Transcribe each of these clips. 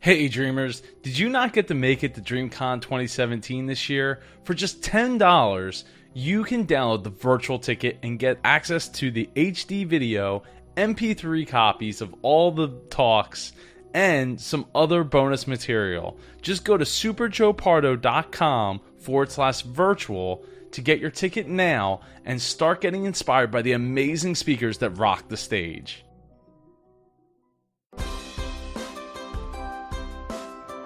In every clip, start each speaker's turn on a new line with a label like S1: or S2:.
S1: Hey dreamers, did you not get to make it to DreamCon 2017 this year? For just $10, you can download the virtual ticket and get access to the HD video, MP3 copies of all the talks, and some other bonus material. Just go to superjoepardo.com/virtual to get your ticket now and start getting inspired by the amazing speakers that rock the stage.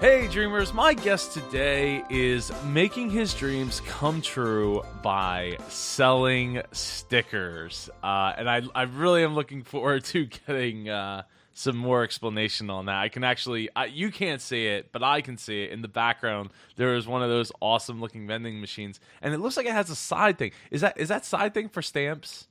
S1: Hey dreamers, my guest today is making his dreams come true by selling stickers. And I really am looking forward to getting some more explanation on that. I can actually, you can't see it, but I can see it. In the background, there is one of those awesome looking vending machines. And it looks like it has a side thing. Is that side thing for stamps?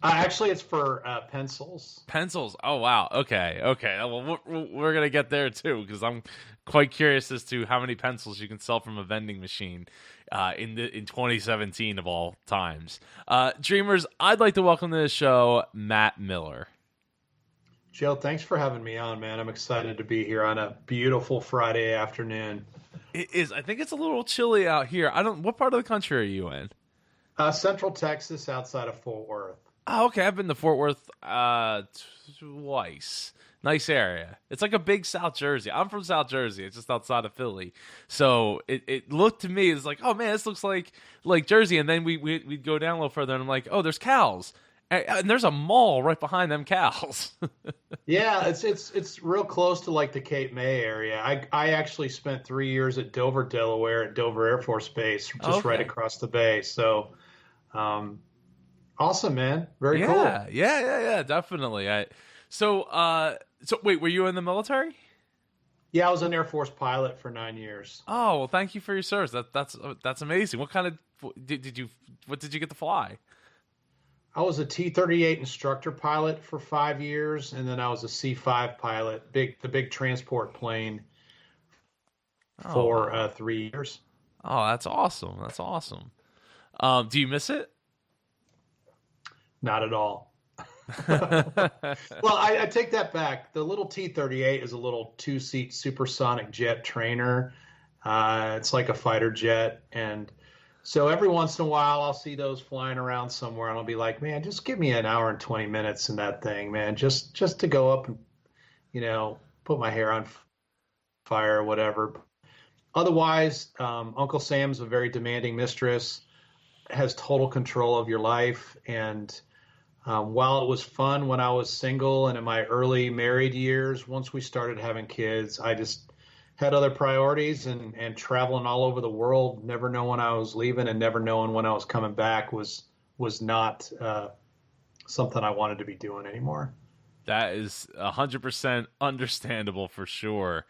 S2: Actually, it's for pencils.
S1: Pencils. Oh, wow. Okay. Well, we're going to get there, too, because I'm quite curious as to how many pencils you can sell from a vending machine in 2017 of all times. Dreamers, I'd like to welcome to the show Matt Miller.
S2: Joe, thanks for having me on, man. I'm excited to be here on a beautiful Friday afternoon.
S1: It is. I think it's a little chilly out here. What part of the country are you in?
S2: Central Texas, outside of Fort Worth.
S1: Oh, okay. I've been to Fort Worth twice. Nice area. It's like a big South Jersey. I'm from South Jersey. It's just outside of Philly. So it looked to me, it's like, oh man, this looks like Jersey. And then we'd go down a little further and I'm like, oh, there's cows. And there's a mall right behind them cows.
S2: Yeah, it's real close to like the Cape May area. I actually spent 3 years at Dover, Delaware at Dover Air Force Base, just right across the bay. So awesome, man. Very cool.
S1: Yeah, definitely. So wait, were you in the military?
S2: Yeah, I was an Air Force pilot for 9 years.
S1: Oh, well, thank you for your service. That's amazing. What kind of did you get to fly?
S2: I was a T-38 instructor pilot for 5 years, and then I was a C-5 pilot, the big transport plane, for 3 years.
S1: Oh, that's awesome. Do you miss it?
S2: Not at all. Well, I take that back. The little T-38 is a little two-seat supersonic jet trainer. It's like a fighter jet. And so every once in a while, I'll see those flying around somewhere, and I'll be like, man, just give me an hour and 20 minutes in that thing, man, just to go up and, put my hair on fire or whatever. Otherwise, Uncle Sam's a very demanding mistress, has total control of your life. And while it was fun when I was single and in my early married years, once we started having kids, I just had other priorities, and traveling all over the world, never knowing when I was leaving and never knowing when I was coming back was not something I wanted to be doing anymore.
S1: That is 100% understandable for sure.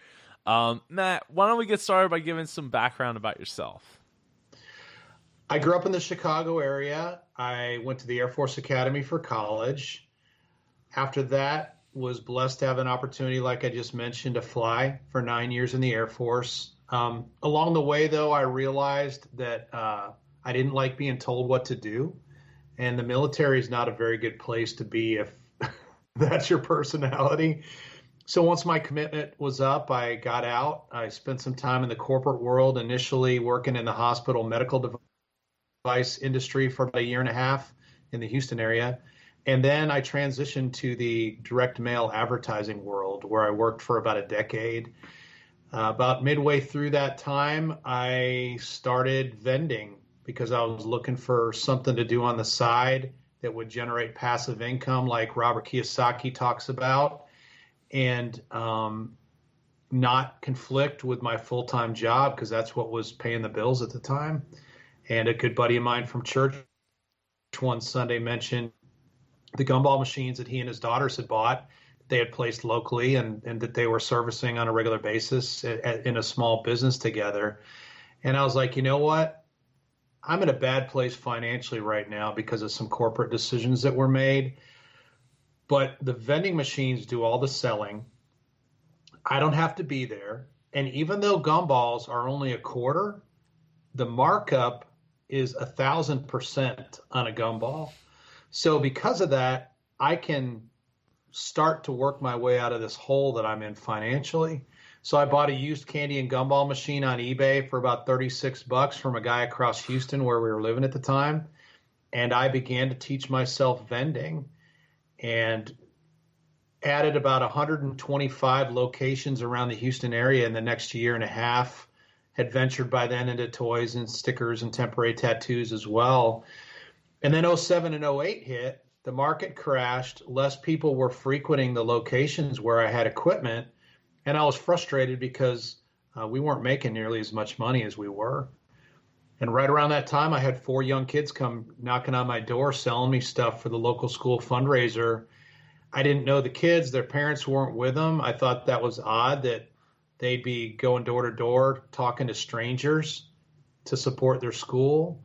S1: Matt, why don't we get started by giving some background about yourself?
S2: I grew up in the Chicago area. I went to the Air Force Academy for college. After that, was blessed to have an opportunity, like I just mentioned, to fly for 9 years in the Air Force. Along the way, though, I realized that I didn't like being told what to do. And the military is not a very good place to be if that's your personality. So once my commitment was up, I got out. I spent some time in the corporate world, initially working in the hospital medical device industry for about a year and a half in the Houston area. And then I transitioned to the direct mail advertising world, where I worked for about a decade. About midway through that time, I started vending because I was looking for something to do on the side that would generate passive income like Robert Kiyosaki talks about, and not conflict with my full-time job, because that's what was paying the bills at the time. And a good buddy of mine from church one Sunday mentioned the gumball machines that he and his daughters had bought, they had placed locally, and that they were servicing on a regular basis in a small business together. And I was like, you know what? I'm in a bad place financially right now because of some corporate decisions that were made. But the vending machines do all the selling. I don't have to be there. And even though gumballs are only a quarter, the markup is 1,000% on a gumball. So because of that, I can start to work my way out of this hole that I'm in financially. So I bought a used candy and gumball machine on eBay for about $36 from a guy across Houston where we were living at the time. And I began to teach myself vending and added about 125 locations around the Houston area in the next year and a half. Had ventured by then into toys and stickers and temporary tattoos as well. And then '07 and '08 hit, the market crashed, less people were frequenting the locations where I had equipment, and I was frustrated because we weren't making nearly as much money as we were. And right around that time, I had 4 young kids come knocking on my door selling me stuff for the local school fundraiser. I didn't know the kids, their parents weren't with them. I thought that was odd that they'd be going door to door talking to strangers to support their school.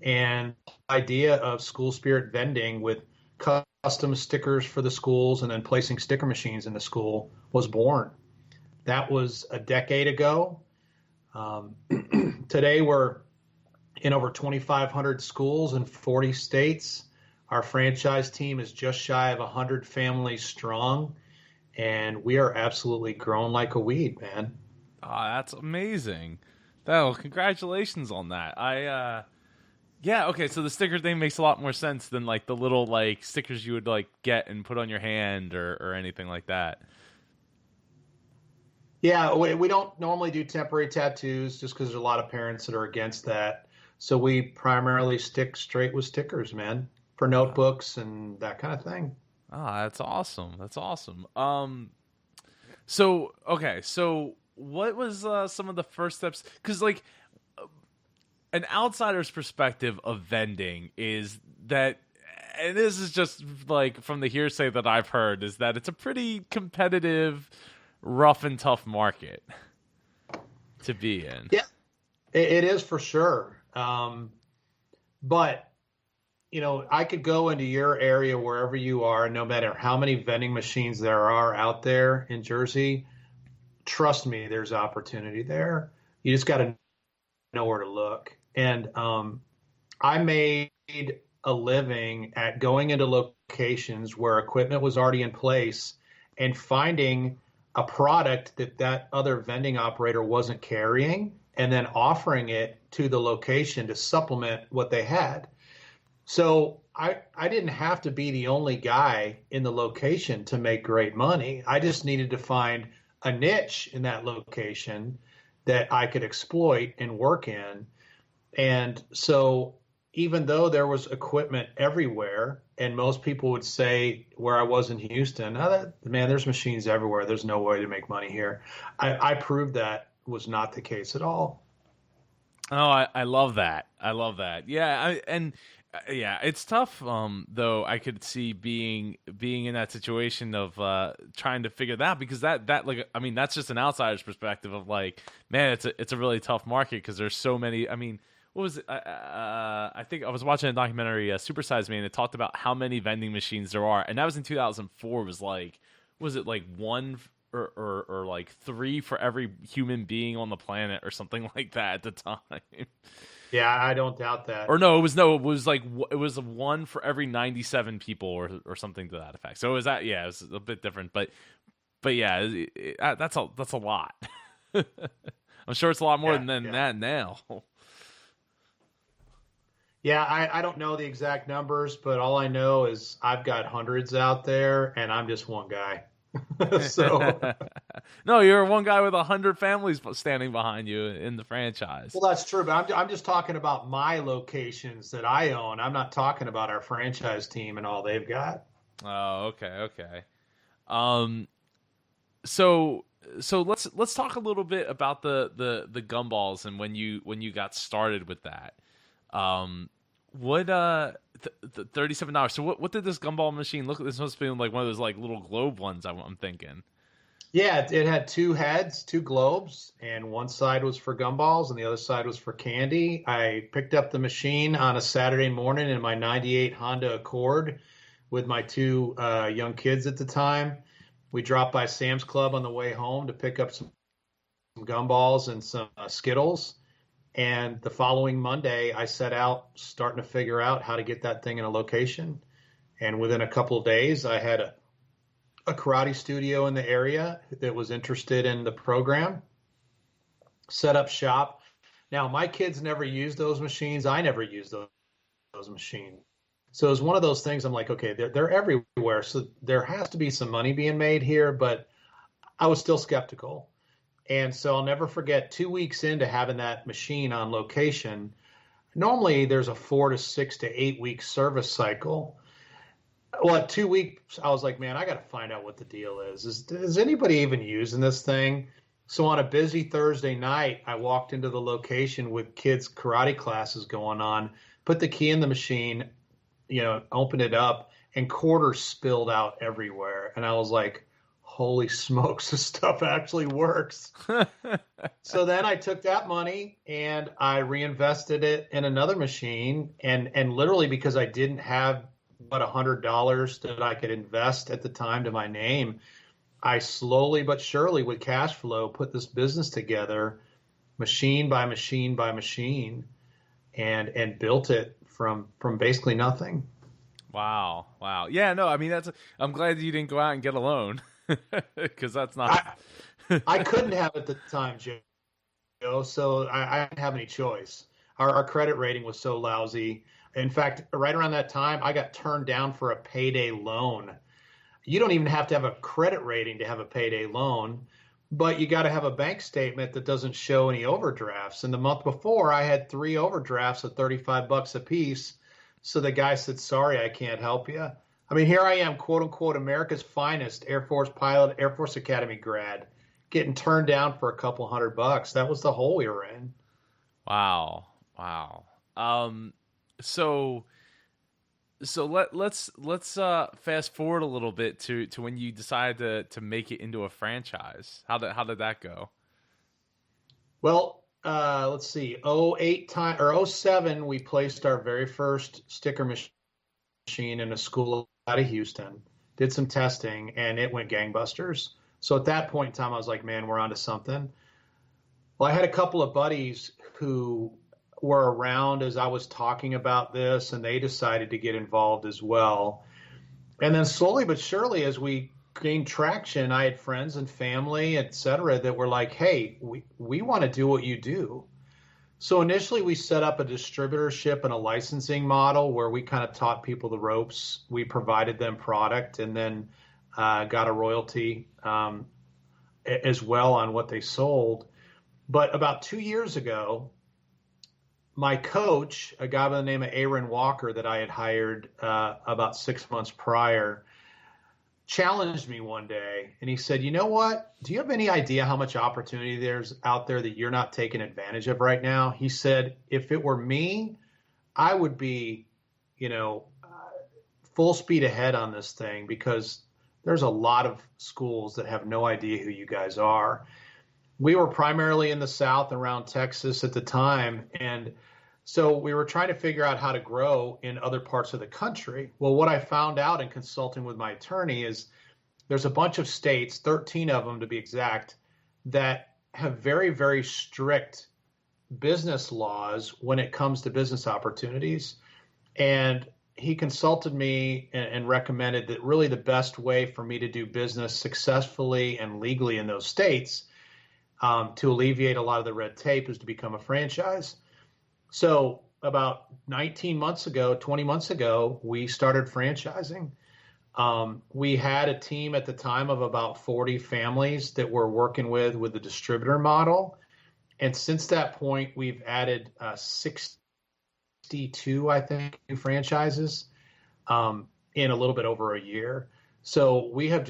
S2: And the idea of school spirit vending with custom stickers for the schools and then placing sticker machines in the school was born. That was a decade ago. Today we're in over 2,500 schools in 40 states. Our franchise team is just shy of 100 families strong. And we are absolutely growing like a weed, man.
S1: Oh, that's amazing. Well, congratulations on that. Yeah, okay, so the sticker thing makes a lot more sense than like the little like stickers you would like get and put on your hand or anything like that.
S2: Yeah, we don't normally do temporary tattoos just because there's a lot of parents that are against that. So we primarily stick straight with stickers, man, for notebooks and that kind of thing.
S1: Oh, that's awesome. That's awesome. So what was some of the first steps? Because like an outsider's perspective of vending is that, and this is just like from the hearsay that I've heard, is that it's a pretty competitive, rough and tough market to be in.
S2: Yeah, it is for sure. But you know, I could go into your area wherever you are, no matter how many vending machines there are out there in Jersey. Trust me, there's opportunity there. You just got to know where to look. And I made a living at going into locations where equipment was already in place and finding a product that other vending operator wasn't carrying and then offering it to the location to supplement what they had. So I didn't have to be the only guy in the location to make great money. I just needed to find a niche in that location that I could exploit and work in. And so even though there was equipment everywhere, and most people would say where I was in Houston, oh, man, there's machines everywhere. There's no way to make money here. I proved that was not the case at all.
S1: Oh, I love that. I love that. Yeah, yeah, it's tough. Though I could see being in that situation of trying to figure that out, because that like, I mean, that's just an outsider's perspective of like, man, it's a really tough market because there's so many. I mean, what was it? I think I was watching a documentary, Super Size Me, and it talked about how many vending machines there are, and that was in 2004. Was like, was it like one or like 3 for every human being on the planet or something like that at the time?
S2: Yeah, I don't doubt that.
S1: Or no, it was like it was 1 for every 97 people or something to that effect. So it was that, yeah, it was a bit different, but yeah, that's a lot. I'm sure it's a lot more than that now.
S2: Yeah, I don't know the exact numbers, but all I know is I've got hundreds out there, and I'm just one guy. So
S1: no, you're one guy with 100 families standing behind you in the franchise.
S2: Well, that's true, but I'm just talking about my locations that I own. I'm not talking about our franchise team and all they've got.
S1: Oh, okay. So let's talk a little bit about the gumballs and when you got started with that. What $37. So what did this gumball machine look like? This must have been like one of those like little globe ones, I'm thinking.
S2: Yeah, it had 2 heads, 2 globes, and one side was for gumballs and the other side was for candy. I picked up the machine on a Saturday morning in my '98 Honda Accord with my 2 young kids at the time. We dropped by Sam's Club on the way home to pick up some gumballs and some Skittles. And the following Monday, I set out starting to figure out how to get that thing in a location. And within a couple of days, I had a a karate studio in the area that was interested in the program, set up shop. Now, my kids never used those machines. I never used those machines. So it was one of those things. I'm like, okay, they're everywhere. So there has to be some money being made here, but I was still skeptical. And so I'll never forget 2 weeks into having that machine on location. Normally there's a 4 to 6 to 8 week service cycle. Well, at 2 weeks, I was like, man, I got to find out what the deal is. Is anybody even using this thing? So on a busy Thursday night, I walked into the location with kids' karate classes going on, put the key in the machine, opened it up, and quarters spilled out everywhere. And I was like, holy smokes, this stuff actually works. So then I took that money and I reinvested it in another machine. And literally because I didn't have but $100 that I could invest at the time to my name, I slowly but surely with cash flow put this business together, machine by machine by machine, and built it from basically nothing.
S1: Wow. Yeah, no, I mean I'm glad you didn't go out and get a loan because that's not.
S2: I couldn't have at the time, Joe. So I didn't have any choice. Our credit rating was so lousy. In fact, right around that time, I got turned down for a payday loan. You don't even have to have a credit rating to have a payday loan, but you got to have a bank statement that doesn't show any overdrafts. And the month before, I had 3 overdrafts of $35 a piece. So the guy said, sorry, I can't help you. I mean, here I am, quote unquote, America's finest Air Force pilot, Air Force Academy grad, getting turned down for a couple $100. That was the hole we were in.
S1: Wow. So let's fast forward a little bit to when you decided to make it into a franchise. How did that go?
S2: Well, let's see. 07, we placed our very first sticker machine in a school out of Houston. Did some testing, and it went gangbusters. So at that point in time, I was like, man, we're onto something. Well, I had a couple of buddies who were around as I was talking about this, and they decided to get involved as well. And then slowly but surely, as we gained traction, I had friends and family, et cetera, that were like, hey, we want to do what you do. So initially we set up a distributorship and a licensing model where we kind of taught people the ropes. We provided them product and then got a royalty as well on what they sold. But about 2 years ago, my coach, a guy by the name of Aaron Walker that I had hired about 6 months prior, challenged me one day. And he said, you know what? Do you have any idea how much opportunity there's out there that you're not taking advantage of right now? He said, if it were me, I would be, full speed ahead on this thing because there's a lot of schools that have no idea who you guys are. We were primarily in the South around Texas at the time. And so we were trying to figure out how to grow in other parts of the country. Well, what I found out in consulting with my attorney is there's a bunch of states, 13 of them to be exact, that have very, very strict business laws when it comes to business opportunities. And he consulted me and recommended that really the best way for me to do business successfully and legally in those states to alleviate a lot of the red tape is to become a franchise. So about 19 months ago, 20 months ago, we started franchising. We had a team at the time of about 40 families that we're working with the distributor model. And since that point, we've added 62, I think, new franchises in a little bit over a year. So we have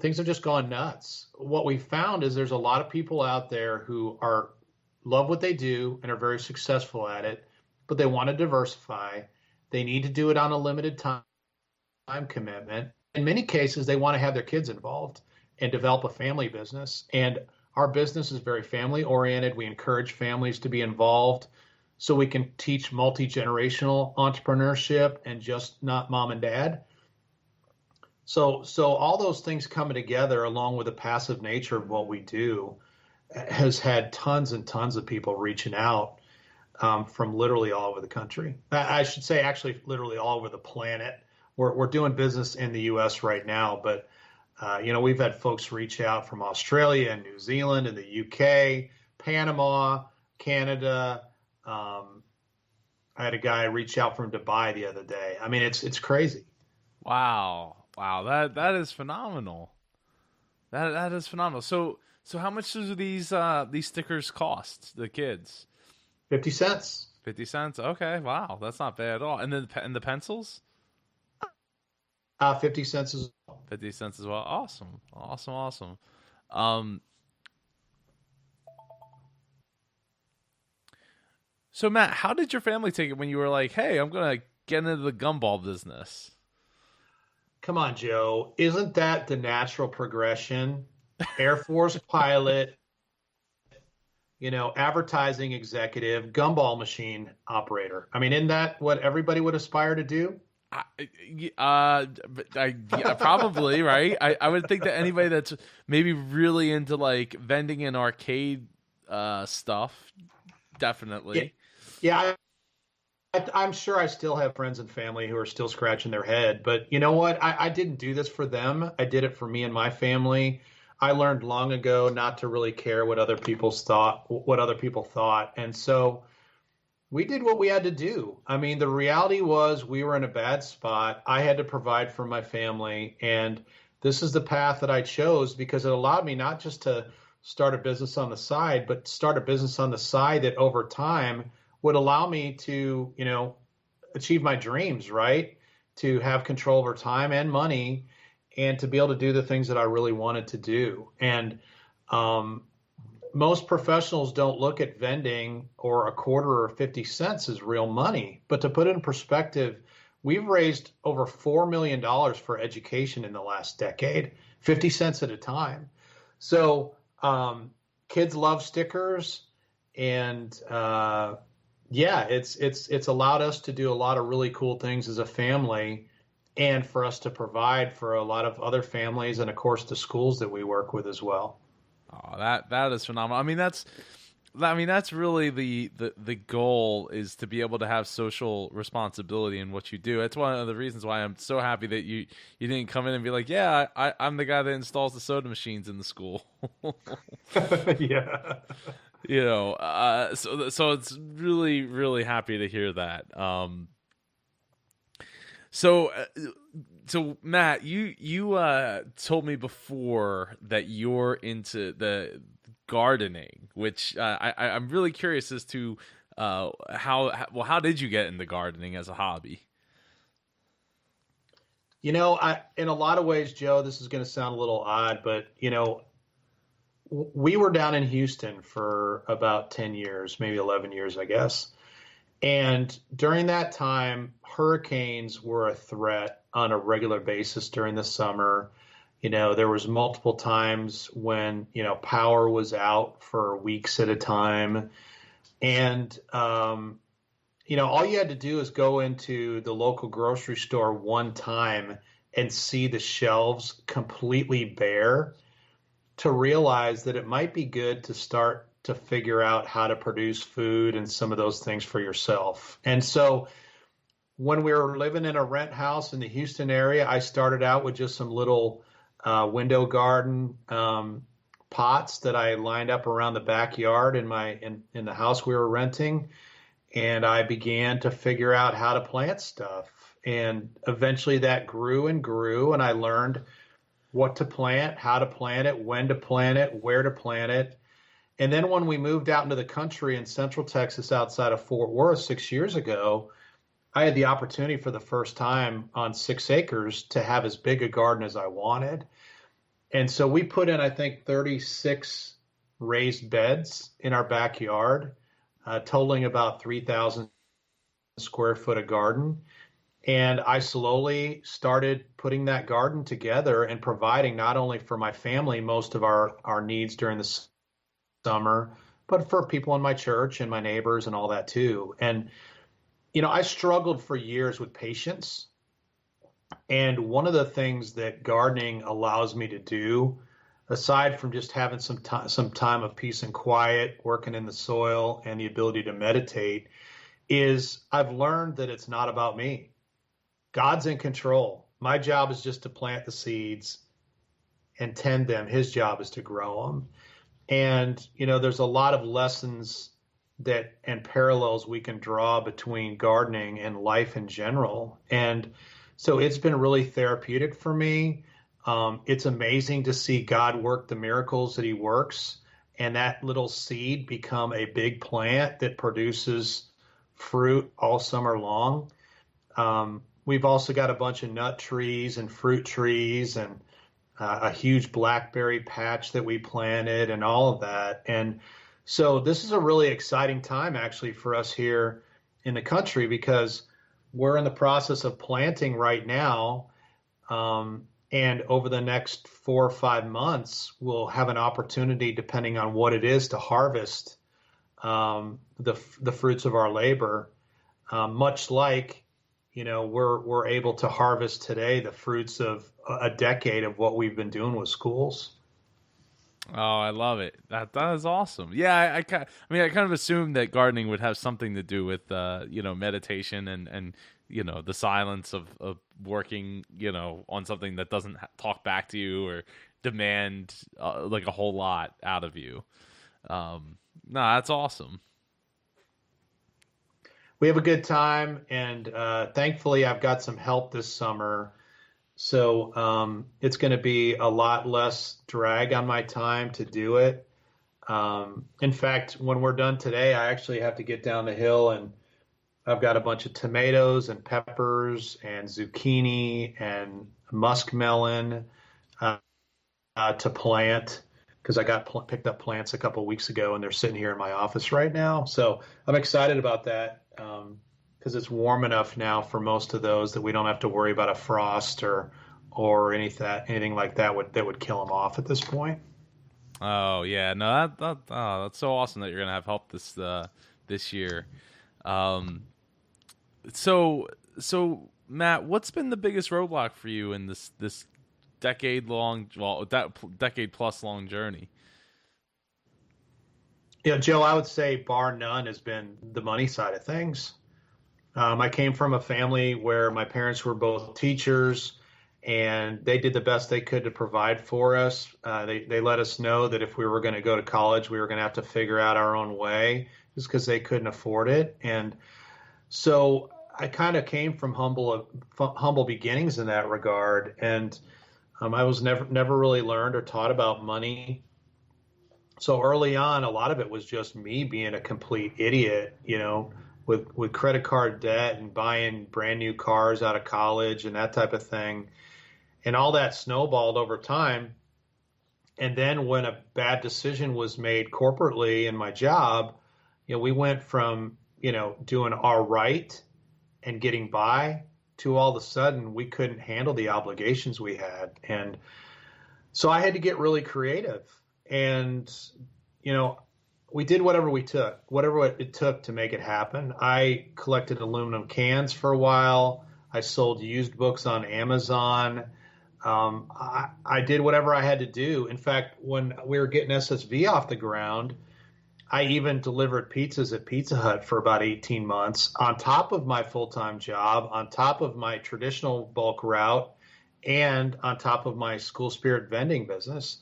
S2: things have just gone nuts. What we found is there's a lot of people out there who love what they do and are very successful at it, but they want to diversify. They need to do it on a limited time commitment. In many cases, they want to have their kids involved and develop a family business. And our business is very family oriented. We encourage families to be involved so we can teach multi-generational entrepreneurship and just not mom and dad. So all those things coming together, along with the passive nature of what we do, has had tons and tons of people reaching out from literally all over the country. I should say actually literally all over the planet. We're doing business in the U.S. right now, but We've had folks reach out from Australia and New Zealand and the UK, Panama, Canada. I had a guy reach out from Dubai the other day. I mean, it's crazy.
S1: Wow, that is phenomenal. That is phenomenal. So how much do these stickers cost the kids?
S2: 50 cents.
S1: 50 cents. Okay, wow, that's not bad at all. And then the pencils?
S2: 50 cents is
S1: 50 cents as well. Awesome. Um, so Matt, how did your family take it when you were like, "Hey, I'm gonna get into the gumball business"?
S2: Come on, Joe. Isn't that the natural progression? Air Force pilot, advertising executive, gumball machine operator. I mean, isn't that what everybody would aspire to do?
S1: Yeah, probably right. I would think that anybody that's maybe really into like vending and arcade stuff, definitely.
S2: Yeah, I'm sure I still have friends and family who are still scratching their head. But you know what? I didn't do this for them. I did it for me and my family. I learned long ago not to really care what other people thought, and so we did what we had to do. I mean, the reality was we were in a bad spot. I had to provide for my family, and this is the path that I chose because it allowed me not just to start a business on the side, but start a business on the side that over time would allow me to, achieve my dreams, right? To have control over time and money and to be able to do the things that I really wanted to do. And most professionals don't look at vending or a quarter or 50 cents as real money. But to put it in perspective, we've raised over $4 million for education in the last decade, 50 cents at a time. So kids love stickers, and it's allowed us to do a lot of really cool things as a family, and for us to provide for a lot of other families, and of course the schools that we work with as well.
S1: Oh, that is phenomenal. I mean that's really the goal, is to be able to have social responsibility in what you do. That's one of the reasons why I'm so happy that you didn't come in and be like, yeah, I'm the guy that installs the soda machines in the school.
S2: Yeah.
S1: So it's really, really happy to hear that. So Matt, you told me before that you're into the gardening, which I'm really curious as to how did you get into gardening as a hobby?
S2: In a lot of ways, Joe, this is going to sound a little odd, but we were down in Houston for about 10 years, maybe 11 years, I guess. And during that time, hurricanes were a threat on a regular basis during the summer. There was multiple times when, power was out for weeks at a time. And, all you had to do is go into the local grocery store one time and see the shelves completely bare to realize that it might be good to start to figure out how to produce food and some of those things for yourself. And so when we were living in a rent house in the Houston area, I started out with just some little window garden pots that I lined up around the backyard in the house we were renting. And I began to figure out how to plant stuff. And eventually that grew and grew, and I learned what to plant, how to plant it, when to plant it, where to plant it. And then when we moved out into the country in Central Texas outside of Fort Worth 6 years ago, I had the opportunity for the first time on 6 acres to have as big a garden as I wanted. And so we put in, I think, 36 raised beds in our backyard, totaling about 3,000 square foot of garden. And I slowly started putting that garden together and providing not only for my family most of our needs during the summer, but for people in my church and my neighbors and all that too. And, I struggled for years with patience. And one of the things that gardening allows me to do, aside from just having some time of peace and quiet, working in the soil and the ability to meditate, is I've learned that it's not about me. God's in control. My job is just to plant the seeds and tend them. His job is to grow them. And, there's a lot of lessons and parallels we can draw between gardening and life in general. And so it's been really therapeutic for me. It's amazing to see God work the miracles that he works, and that little seed become a big plant that produces fruit all summer long. We've also got a bunch of nut trees and fruit trees and a huge blackberry patch that we planted and all of that. And so this is a really exciting time actually for us here in the country, because we're in the process of planting right now. And over the next 4 or 5 months, we'll have an opportunity, depending on what it is, to harvest the fruits of our labor, much like, we're able to harvest today the fruits of a decade of what we've been doing with schools.
S1: Oh, I love it. That is awesome. Yeah, I kind of assumed that gardening would have something to do with meditation and the silence of working on something that doesn't talk back to you or demand like a whole lot out of you. No, that's awesome.
S2: We have a good time, and thankfully I've got some help this summer. So it's going to be a lot less drag on my time to do it. In fact, when we're done today, I actually have to get down the hill, and I've got a bunch of tomatoes and peppers and zucchini and muskmelon to plant, because I picked up plants a couple of weeks ago, and they're sitting here in my office right now. So I'm excited about that. Because it's warm enough now for most of those that we don't have to worry about a frost or anything like that would kill them off at this point.
S1: Oh yeah, no, that's so awesome that you're gonna have help this year. So Matt, what's been the biggest roadblock for you in this decade plus long journey?
S2: Yeah, Joe, I would say bar none has been the money side of things. I came from a family where my parents were both teachers, and they did the best they could to provide for us. They let us know that if we were going to go to college, we were going to have to figure out our own way, just because they couldn't afford it. And so I kind of came from humble beginnings in that regard, and I was never really learned or taught about money. So early on, a lot of it was just me being a complete idiot, with credit card debt and buying brand new cars out of college and that type of thing. And all that snowballed over time. And then when a bad decision was made corporately in my job, we went from, doing all right and getting by to all of a sudden we couldn't handle the obligations we had. And so I had to get really creative. And, we did whatever it took to make it happen. I collected aluminum cans for a while. I sold used books on Amazon. I did whatever I had to do. In fact, when we were getting SSV off the ground, I even delivered pizzas at Pizza Hut for about 18 months on top of my full-time job, on top of my traditional bulk route, and on top of my school Spirit Vending business.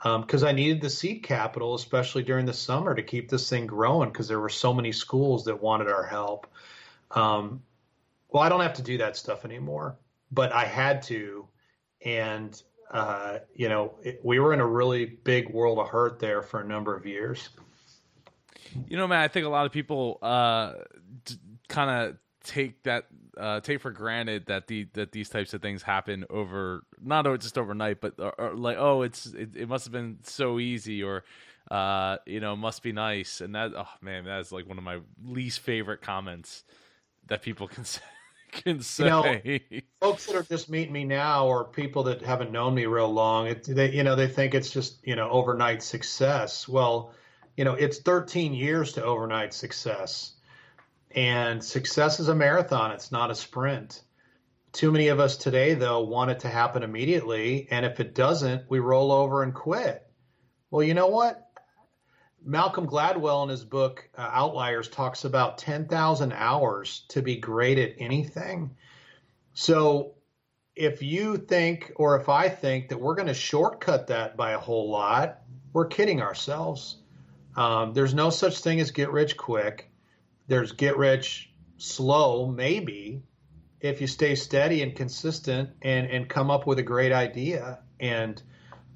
S2: Because I needed the seed capital, especially during the summer, to keep this thing growing, because there were so many schools that wanted our help. Well, I don't have to do that stuff anymore, but I had to. And, we were in a really big world of hurt there for a number of years.
S1: Man, I think a lot of people kind of take for granted that these types of things happen not just overnight, but like, it must have been so easy, or must be nice. And that, oh man, that's like one of my least favorite comments that people can say.
S2: Folks that are just meeting me now, or people that haven't known me real long, they think it's just overnight success. Well, it's 13 years to overnight success. And success is a marathon. It's not a sprint. Too many of us today, though, want it to happen immediately. And if it doesn't, we roll over and quit. Well, you know what? Malcolm Gladwell in his book, Outliers, talks about 10,000 hours to be great at anything. So if you think, or if I think that we're going to shortcut that by a whole lot, we're kidding ourselves. There's no such thing as get rich quick. There's get rich slow, maybe, if you stay steady and consistent and come up with a great idea. And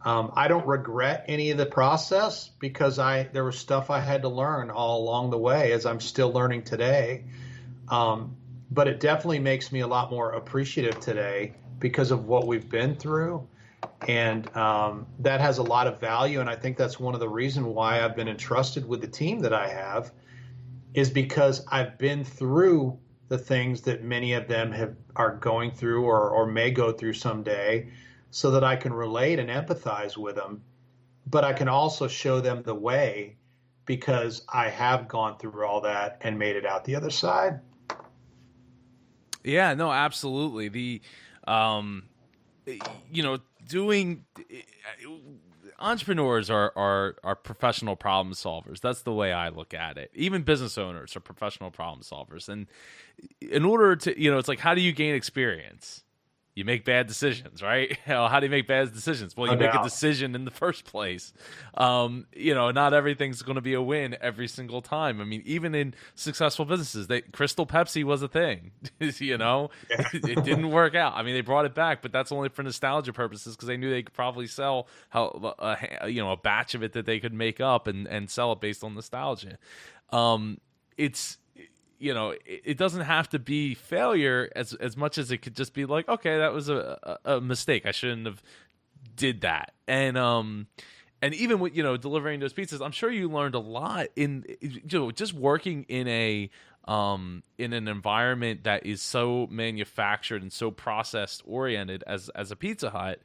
S2: I don't regret any of the process because there was stuff I had to learn all along the way, as I'm still learning today. But it definitely makes me a lot more appreciative today because of what we've been through. And that has a lot of value. And I think that's one of the reasons why I've been entrusted with the team that I have, is because I've been through the things that many of them are going through or may go through someday, so that I can relate and empathize with them. But I can also show them the way because I have gone through all that and made it out the other side.
S1: Yeah, no, absolutely. Doing entrepreneurs are professional problem solvers. That's the way I look at it. Even business owners are professional problem solvers. And in order to, it's like, how do you gain experience? You make bad decisions, right? How do you make bad decisions? Well, you make a decision in the first place. Not everything's going to be a win every single time. I mean, even in successful businesses, Crystal Pepsi was a thing, it didn't work out. I mean, they brought it back, but that's only for nostalgia purposes because they knew they could probably sell a batch of it that they could make up and sell it based on nostalgia. It doesn't have to be failure as much as it could just be like, okay, that was a mistake. I shouldn't have did that. And even with, delivering those pizzas, I'm sure you learned a lot in, just working in in an environment that is so manufactured and so processed oriented as a Pizza Hut.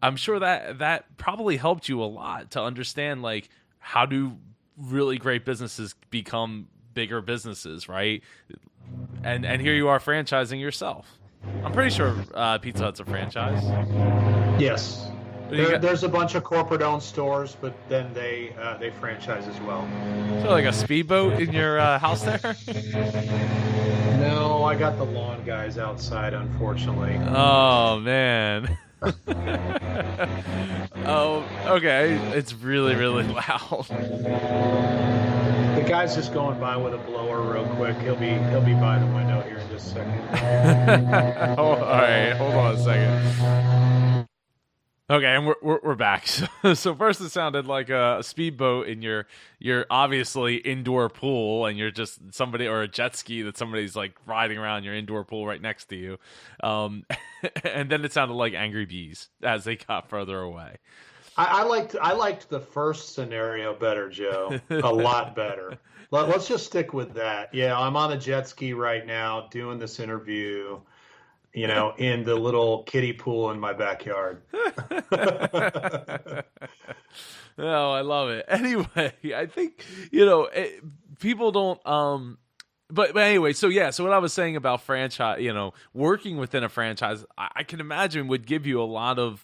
S1: I'm sure that probably helped you a lot to understand, like, how do really great businesses become bigger businesses, right? And here you are franchising yourself. I'm pretty sure Pizza Hut's a franchise.
S2: Yes. There's a bunch of corporate-owned stores, but then they franchise as well.
S1: So like a speedboat in your house there?
S2: No, I got the lawn guys outside, unfortunately.
S1: Oh, man. Oh, okay. It's really, really loud.
S2: The guy's just going by with a blower real quick. He'll be by the window here in just a second.
S1: All right, hold on a second. Okay, and we're back. So first it sounded like a speedboat in your obviously indoor pool, and you're just somebody, or a jet ski that somebody's like riding around your indoor pool right next to you. And then it sounded like angry bees as they got further away.
S2: I liked the first scenario better, Joe. A lot better. Let's just stick with that. Yeah, I'm on a jet ski right now doing this interview, in the little kiddie pool in my backyard.
S1: Oh, I love it. Anyway, I think, people don't, but anyway, so what I was saying about franchise, working within a franchise, I can imagine would give you a lot of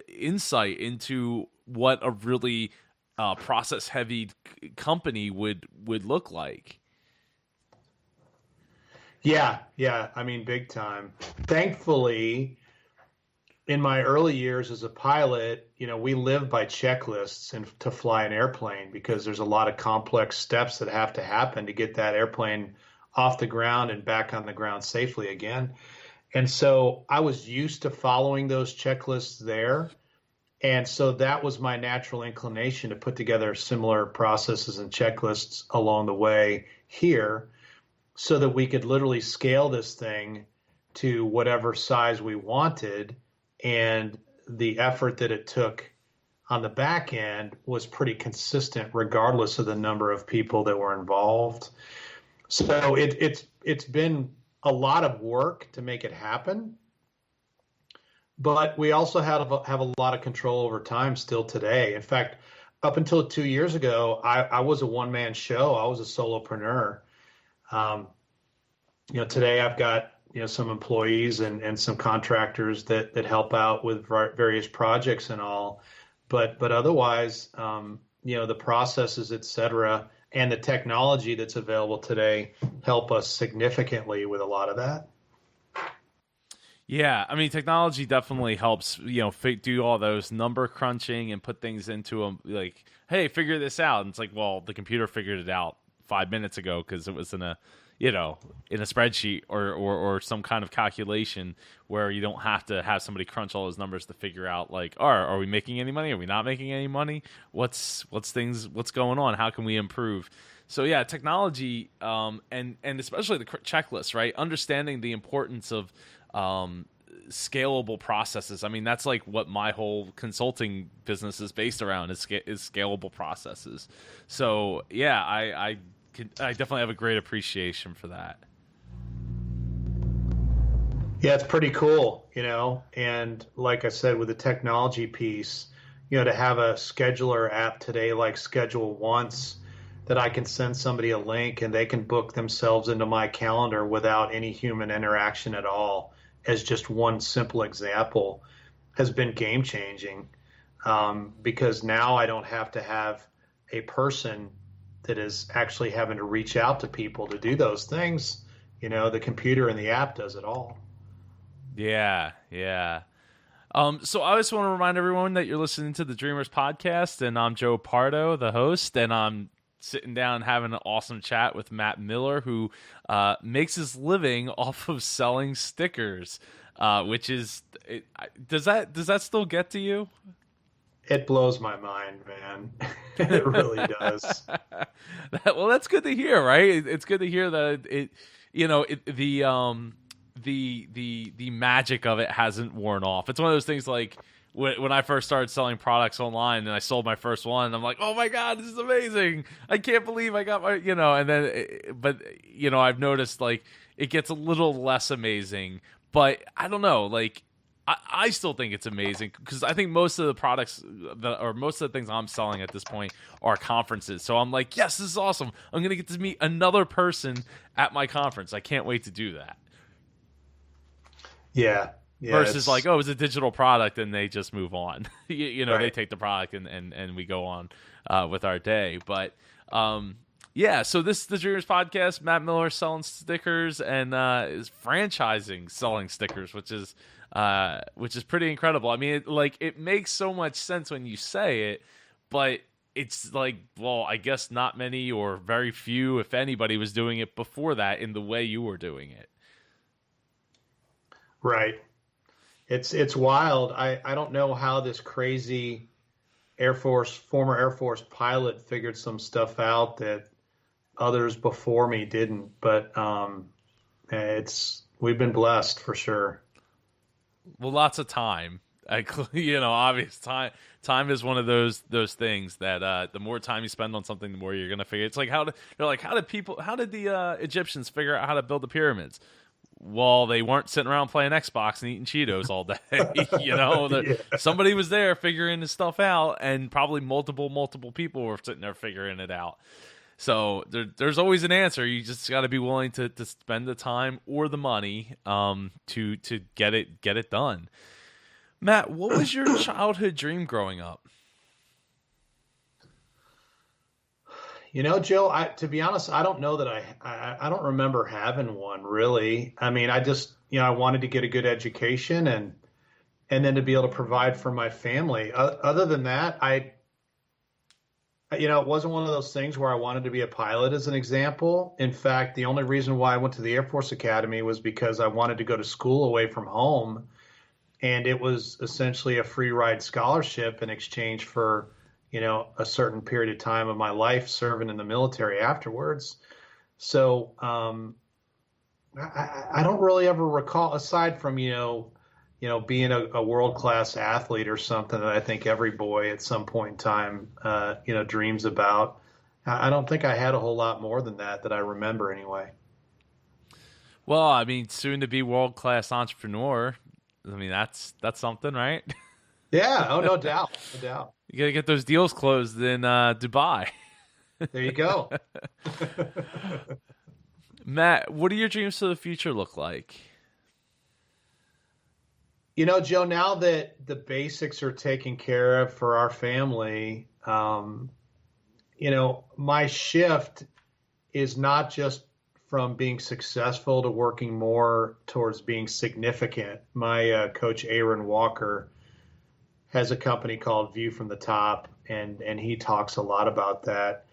S1: insight into what a really process heavy company would look like. Yeah.
S2: I mean, big time. Thankfully, in my early years as a pilot, we live by checklists and to fly an airplane, because there's a lot of complex steps that have to happen to get that airplane off the ground and back on the ground safely again. And so I was used to following those checklists there. And so that was my natural inclination to put together similar processes and checklists along the way here, so that we could literally scale this thing to whatever size we wanted. And the effort that it took on the back end was pretty consistent regardless of the number of people that were involved. So it's been a lot of work to make it happen, but we also have a lot of control over time still today. In fact, up until 2 years ago, I was a one-man show. I was a solopreneur. Today I've got some employees and some contractors that help out with various projects and all, but otherwise, the processes, et cetera, and the technology that's available today help us significantly with a lot of that.
S1: Yeah, I mean, technology definitely helps, do all those number crunching and put things into them like, hey, figure this out. And it's like, well, the computer figured it out 5 minutes ago because it was in a, in a spreadsheet or some kind of calculation where you don't have to have somebody crunch all those numbers to figure out like, are we making any money? Are we not making any money? What's going on? How can we improve? So yeah, technology, and especially the checklist, right? Understanding the importance of scalable processes. I mean, that's like what my whole consulting business is based around is scalable processes. So yeah, I definitely have a great appreciation for that.
S2: Yeah, it's pretty cool, and like I said, with the technology piece, to have a scheduler app today like Schedule Once that I can send somebody a link and they can book themselves into my calendar without any human interaction at all, as just one simple example, has been game changing, because now I don't have to have a person that is actually having to reach out to people to do those things. The computer and the app does it all.
S1: Yeah, yeah. So I just want to remind everyone that you're listening to the Dreamers podcast, and I'm Joe Pardo, the host, and I'm sitting down having an awesome chat with Matt Miller, who makes his living off of selling stickers, which is does that still get to you?
S2: It blows my mind, man. It really does.
S1: Well, that's good to hear, right? It's good to hear that the magic of it hasn't worn off. It's one of those things like when I first started selling products online and I sold my first one, I'm like, oh my God, this is amazing. I can't believe I got my, and then, I've noticed like it gets a little less amazing, but I don't know, like I still think it's amazing because I think most of the products or most of the things I'm selling at this point are conferences. So I'm like, yes, this is awesome. I'm going to get to meet another person at my conference. I can't wait to do that.
S2: Yeah.
S1: Versus like, oh, it's a digital product and they just move on.
S2: Right.
S1: They take the product and we go on with our day. But yeah, so this is the Dreamers podcast. Matt Miller selling stickers and is franchising selling stickers, which is pretty incredible. I mean, it makes so much sense when you say it, but it's like, well, I guess not many or very few, if anybody, was doing it before that in the way you were doing it.
S2: Right. It's wild. I don't know how this crazy former Air Force pilot figured some stuff out that others before me didn't, but we've been blessed for sure.
S1: Well, lots of time. Obvious time is one of those things that the more time you spend on something, the more you're gonna figure. It's like how did the Egyptians figure out how to build the pyramids? Well, they weren't sitting around playing Xbox and eating Cheetos all day.
S2: Yeah.
S1: Somebody was there figuring this stuff out, and probably multiple people were sitting there figuring it out. So there's always an answer. You just got to be willing to spend the time or the money to get it done. Matt, what was your childhood dream growing up?
S2: Joe, to be honest, I don't know that I don't remember having one really. I mean, I just, I wanted to get a good education and then to be able to provide for my family. Other than that, it wasn't one of those things where I wanted to be a pilot, as an example. In fact, the only reason why I went to the Air Force Academy was because I wanted to go to school away from home. And it was essentially a free ride scholarship in exchange for, a certain period of time of my life serving in the military afterwards. So I don't really ever recall, aside from, being a world-class athlete or something that I think every boy at some point in time, dreams about. I don't think I had a whole lot more than that I remember anyway.
S1: Well, I mean, soon to be world-class entrepreneur. I mean, that's something, right?
S2: Yeah. Oh, no doubt. No doubt.
S1: You got to get those deals closed in Dubai.
S2: There you go.
S1: Matt, what do your dreams for the future look like?
S2: Joe, now that the basics are taken care of for our family, my shift is not just from being successful to working more towards being significant. My coach, Aaron Walker, has a company called View from the Top, and he talks a lot about that.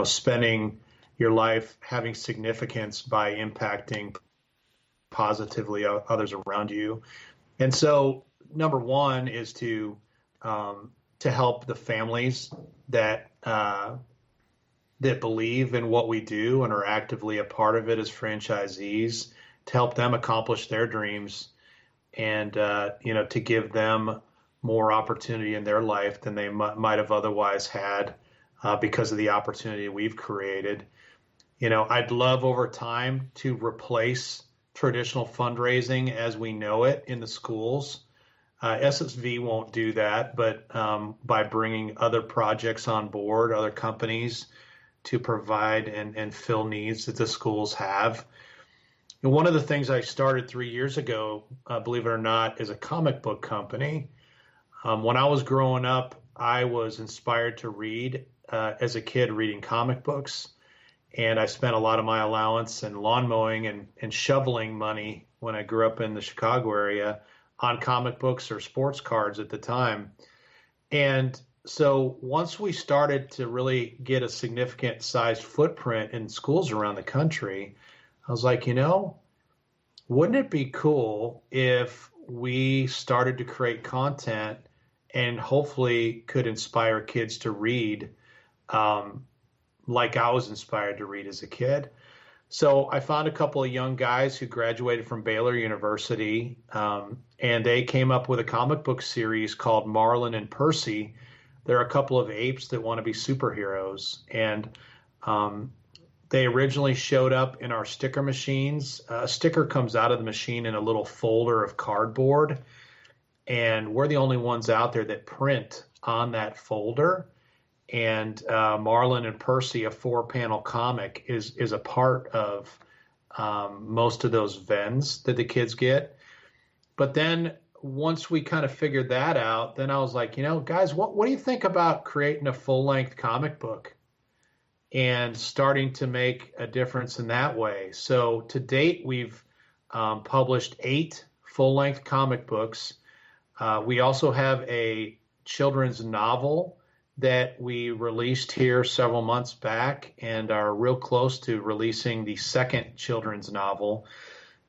S2: Spending your life having significance by impacting positively others around you. And so, number one is to help the families that believe in what we do and are actively a part of it as franchisees, to help them accomplish their dreams, and to give them more opportunity in their life than they might have otherwise had because of the opportunity we've created. I'd love over time to replace traditional fundraising as we know it in the schools. SSV won't do that, but by bringing other projects on board, other companies to provide and fill needs that the schools have. And one of the things I started 3 years ago, believe it or not, is a comic book company. When I was growing up, I was inspired to read as a kid, reading comic books. And I spent a lot of my allowance and lawn mowing and shoveling money when I grew up in the Chicago area on comic books or sports cards at the time. And so once we started to really get a significant sized footprint in schools around the country, I was like, wouldn't it be cool if we started to create content and hopefully could inspire kids to read like I was inspired to read as a kid? So I found a couple of young guys who graduated from Baylor University, and they came up with a comic book series called Marlin and Percy. They're a couple of apes that want to be superheroes. And they originally showed up in our sticker machines. A sticker comes out of the machine in a little folder of cardboard, and we're the only ones out there that print on that folder. And Marlin and Percy, a 4-panel comic, is a part of most of those vends that the kids get. But then once we kind of figured that out, then I was like, guys, what do you think about creating a full-length comic book and starting to make a difference in that way? So to date, we've published 8 full-length comic books. We also have a children's novel that we released here several months back and are real close to releasing the second children's novel.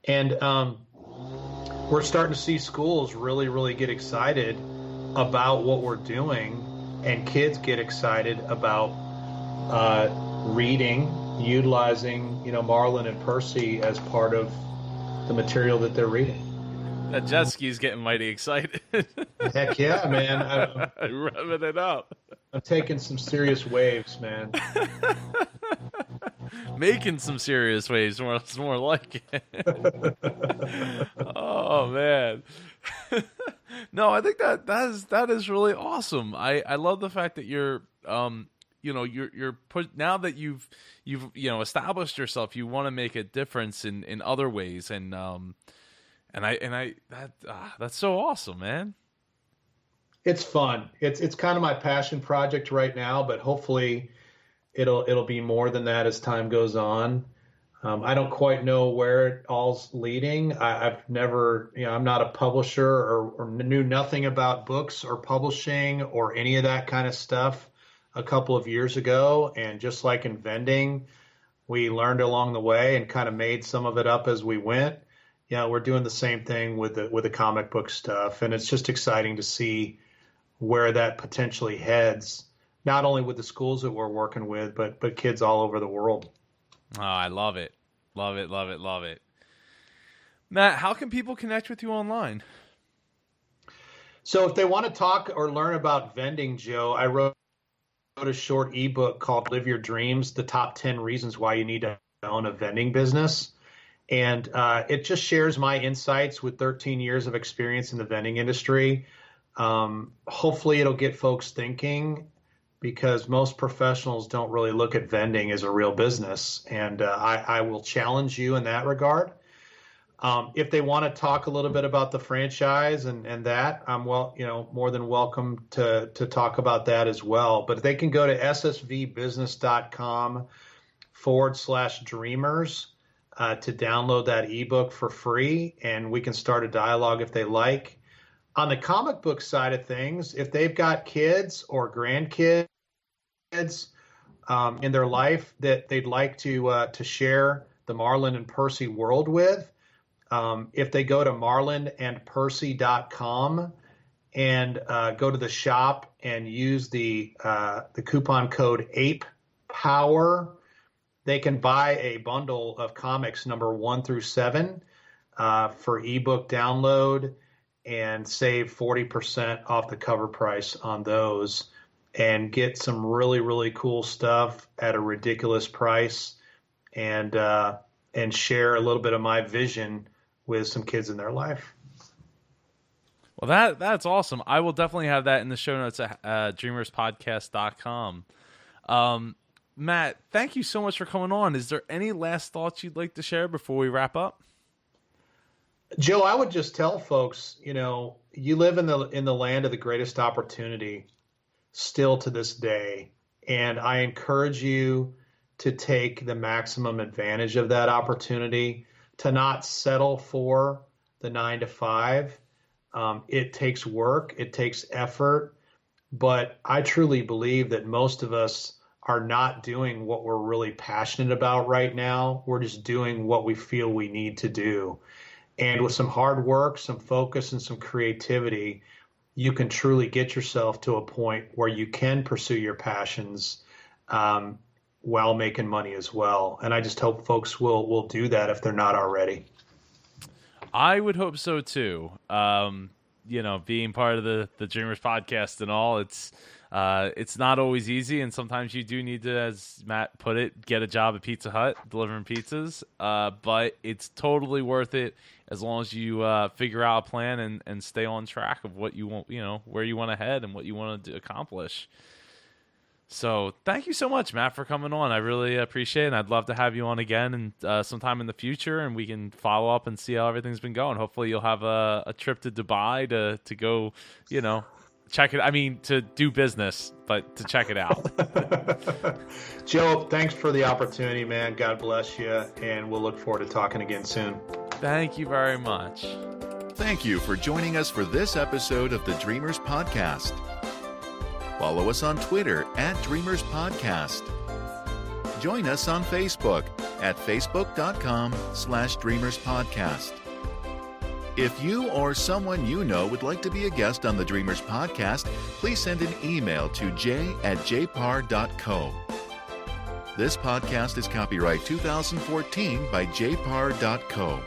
S2: And we're starting to see schools really, really get excited about what we're doing, and kids get excited about reading, utilizing, Marlin and Percy as part of the material that they're reading.
S1: That jet ski's getting mighty excited.
S2: Heck yeah, man.
S1: Revving it up.
S2: I'm taking some serious waves, man.
S1: Making some serious waves, more like it. Oh, man. No, I think that is really awesome. I love the fact that you're you're put, now that you've established yourself, you want to make a difference in other ways, and that's so awesome, man.
S2: It's fun. It's kind of my passion project right now, but hopefully it'll be more than that as time goes on. I don't quite know where it all's leading. I've never, I'm not a publisher or knew nothing about books or publishing or any of that kind of stuff a couple of years ago. And just like in vending, we learned along the way and kind of made some of it up as we went. We're doing the same thing with the comic book stuff, and it's just exciting to see where that potentially heads, not only with the schools that we're working with, but kids all over the world.
S1: Oh, I love it. Love it, love it, love it. Matt, how can people connect with you online?
S2: So if they want to talk or learn about vending, Joe, I wrote a short ebook called Live Your Dreams, the top 10 reasons why you need to own a vending business. And it just shares my insights with 13 years of experience in the vending industry. Hopefully it'll get folks thinking, because most professionals don't really look at vending as a real business. And I will challenge you in that regard. If they want to talk a little bit about the franchise and that, I'm more than welcome to talk about that as well. But they can go to ssvbusiness.com ebook.com/dreamers to download that ebook for free, and we can start a dialogue if they like. On the comic book side of things, if they've got kids or grandkids in their life that they'd like to share the Marlin and Percy world with, if they go to marlinandpercy.com and go to the shop and use the coupon code APEPOWER, they can buy a bundle of comics number 1 through 7 for ebook download and save 40% off the cover price on those and get some really, really cool stuff at a ridiculous price and share a little bit of my vision with some kids in their life.
S1: Well, that's awesome. I will definitely have that in the show notes at dreamerspodcast.com. Matt, thank you so much for coming on. Is there any last thoughts you'd like to share before we wrap up?
S2: Joe, I would just tell folks, you live in the land of the greatest opportunity still to this day. And I encourage you to take the maximum advantage of that opportunity, to not settle for the 9 to 5. It takes work, it takes effort, but I truly believe that most of us are not doing what we're really passionate about right now. We're just doing what we feel we need to do. And with some hard work, some focus, and some creativity, you can truly get yourself to a point where you can pursue your passions while making money as well. And I just hope folks will do that if they're not already.
S1: I would hope so too. Being part of the Dreamers podcast and all, it's not always easy, and sometimes you do need to, as Matt put it, get a job at Pizza Hut delivering pizzas. But it's totally worth it as long as you figure out a plan and stay on track of what you want, where you want to head and what you want to accomplish. So thank you so much, Matt, for coming on. I really appreciate it, and I'd love to have you on again and sometime in the future, and we can follow up and see how everything's been going. Hopefully you'll have a trip to Dubai to go, check it. I mean, to do business, but to check it out.
S2: Joe, thanks for the opportunity, man. God bless you, and we'll look forward to talking again soon.
S1: Thank you very much.
S3: Thank you for joining us for this episode of the Dreamers Podcast. Follow us on Twitter at Dreamers Podcast. Join us on Facebook at facebook.com/Dreamers Podcast. If you or someone you know would like to be a guest on the Dreamers Podcast, please send an email to j@jpar.co. This podcast is copyright 2014 by jpar.co.